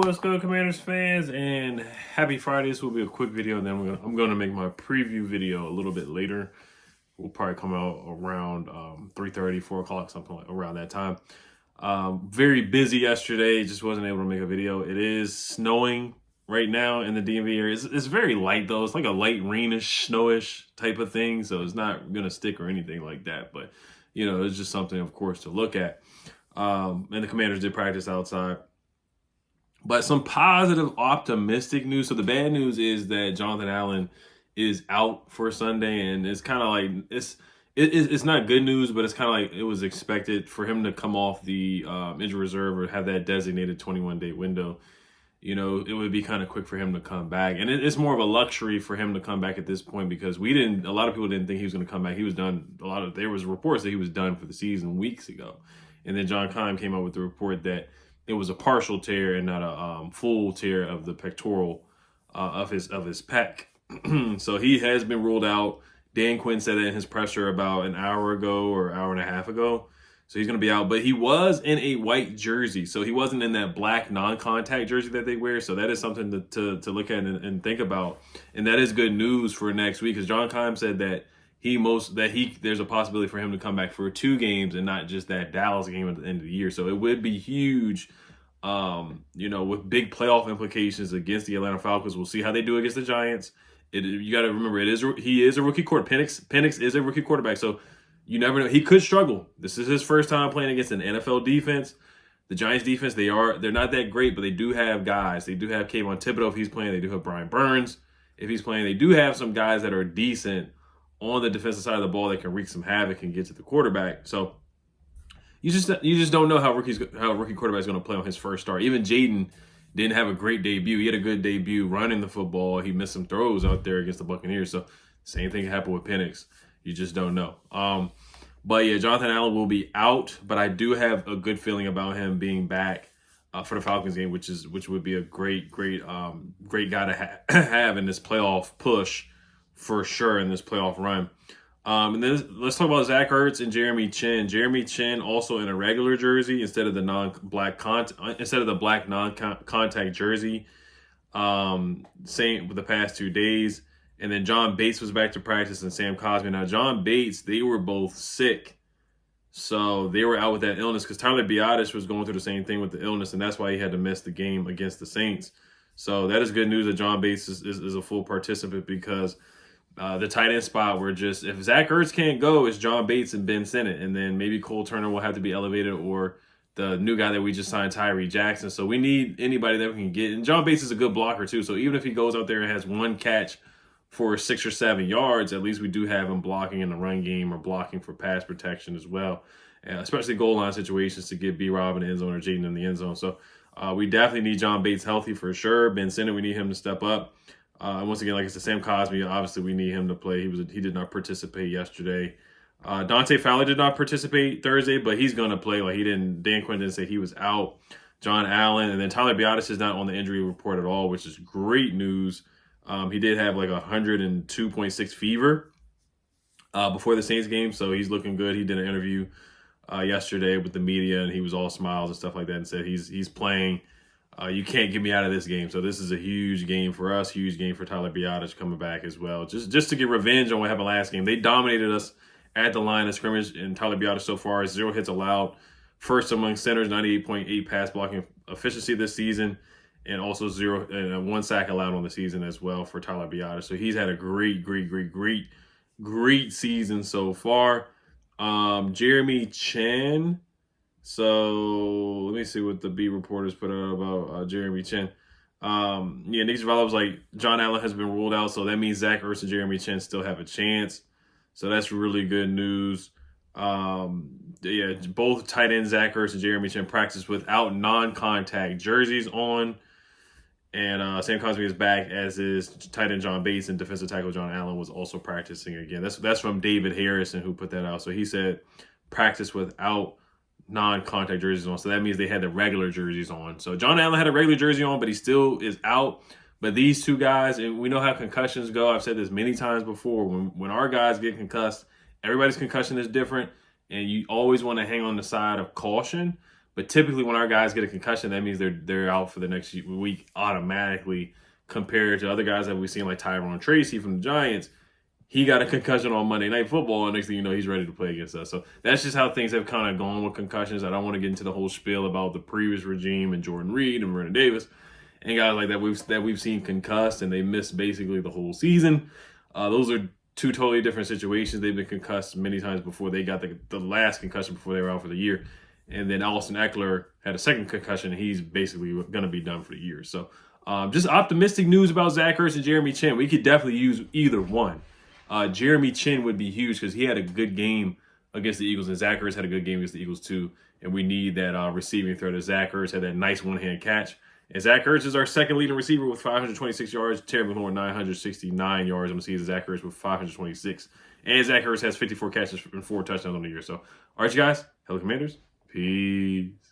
what's good, Commanders fans, and happy Friday. This will be a quick video, and then I'm gonna make my preview video a little bit later. Will probably come out around 3:30, 4 o'clock, something like around that time. Very busy yesterday, just wasn't able to make a video. It is snowing right now in the DMV area. It's very light though. It's like a light rainish, snowish type of thing, so it's not gonna stick or anything like that. But you know, it's just something, of course, to look at. And the Commanders did practice outside. But some positive, optimistic news. So the bad news is that Johnathan Allen is out for Sunday, and it's kind of like it's not good news, but it's kind of like it was expected for him to come off the injury reserve or have that designated 21-day window. You know, it would be kind of quick for him to come back, and it's more of a luxury for him to come back at this point because a lot of people didn't think he was going to come back. He was done. There was reports that he was done for the season weeks ago, and then John Keim came out with the report that it was a partial tear and not a full tear of the pectoral of his pec. So he has been ruled out. Dan Quinn said that in his presser about an hour ago or hour and a half ago. So he's going to be out. But he was in a white jersey. So he wasn't in that black non-contact jersey that they wear. So that is something to look at and think about. And that is good news for next week because John Keim said that there's a possibility for him to come back for 2 games and not just that Dallas game at the end of the year. So it would be huge, with big playoff implications against the Atlanta Falcons. We'll see how they do against the Giants. You got to remember, he is a rookie quarterback. Penix is a rookie quarterback, so you never know. He could struggle. This is his first time playing against an NFL defense. The Giants defense, they're not that great, but they do have guys. They do have Kayvon Thibodeau if he's playing. They do have Brian Burns if he's playing. They do have some guys that are decent on the defensive side of the ball that can wreak some havoc and get to the quarterback. So you just don't know how a rookie quarterback is going to play on his first start. Even Jaden didn't have a great debut. He had a good debut running the football. He missed some throws out there against the Buccaneers. So same thing happened with Penix. You just don't know. But yeah, Johnathan Allen will be out, but I do have a good feeling about him being back for the Falcons game, which would be a great guy to have in this playoff push for sure in this playoff run. And then let's talk about Zach Ertz and Jeremy Chinn. Jeremy Chinn also in a regular jersey instead of the black non-contact jersey. Same with the past 2 days. And then John Bates was back to practice and Sam Cosmi. Now John Bates, they were both sick. So they were out with that illness because Tyler Biadasz was going through the same thing with the illness, and that's why he had to miss the game against the Saints. So that is good news that John Bates is a full participant because the tight end spot where just if Zach Ertz can't go, it's John Bates and Ben Sinnott, and then maybe Cole Turner will have to be elevated or the new guy that we just signed, Tyree Jackson. So we need anybody that we can get, and John Bates is a good blocker too. So even if he goes out there and has 1 catch for 6 or 7 yards, at least we do have him blocking in the run game or blocking for pass protection as well, especially goal line situations to get B-Rob in the end zone or Jaden in the end zone. So we definitely need John Bates healthy for sure. Ben Sinnott, we need him to step up. Once again, like I said, Sam Cosmi, obviously we need him to play. He did not participate yesterday. Dante Fowler did not participate Thursday, but he's going to play. Dan Quinn didn't say he was out. John Allen, and then Tyler Biadasz is not on the injury report at all, which is great news. He did have 102.6 fever before the Saints game, so he's looking good. He did an interview yesterday with the media, and he was all smiles and stuff like that and said he's playing. You can't get me out of this game. So this is a huge game for us, huge game for Tyler Biadasz coming back as well. Just to get revenge on what happened last game. They dominated us at the line of scrimmage, and Tyler Biadasz so far is 0 hits allowed. First among centers, 98.8 pass blocking efficiency this season, and also 1 sack allowed on the season as well for Tyler Biadasz. So he's had a great season so far. Jeremy Chinn. So let me see what the beat reporters put out about Jeremy Chinn. Nick Zavala was like, John Allen has been ruled out, so that means Zach Ertz and Jeremy Chinn still have a chance. So that's really good news. Both tight ends, Zach Ertz and Jeremy Chinn, practice without non-contact jerseys on. And Sam Cosmi is back, as is tight end John Bates, and defensive tackle John Allen was also practicing again. That's from David Harrison, who put that out. So he said practice without non-contact jerseys on. So that means they had the regular jerseys on. So John Allen had a regular jersey on, but he still is out. But these 2 guys, and we know how concussions go. I've said this many times before. When our guys get concussed, everybody's concussion is different, and you always want to hang on the side of caution. But typically when our guys get a concussion, that means they're out for the next week automatically, compared to other guys that we've seen like Tyrone Tracy from the Giants. He got a concussion on Monday Night Football, and next thing you know, he's ready to play against us. So that's just how things have kind of gone with concussions. I don't want to get into the whole spiel about the previous regime and Jordan Reed and Vernon Davis and guys like that we've seen concussed, and they missed basically the whole season. Those are two totally different situations. They've been concussed many times before. They got the last concussion before they were out for the year. And then Austin Eckler had a second concussion, and he's basically going to be done for the year. So just optimistic news about Zach Ertz and Jeremy Chinn. We could definitely use either one. Jeremy Chinn would be huge because he had a good game against the Eagles, and Zach Ertz had a good game against the Eagles too. And we need that receiving threat. Zach Ertz had that nice one-hand catch. And Zach Ertz is our second leading receiver with 526 yards. Terry McLaurin, 969 yards. I'm going to see Zach Ertz with 526. And Zach Ertz has 54 catches and 4 touchdowns on the year. So, all right, you guys. Hello, Commanders. Peace.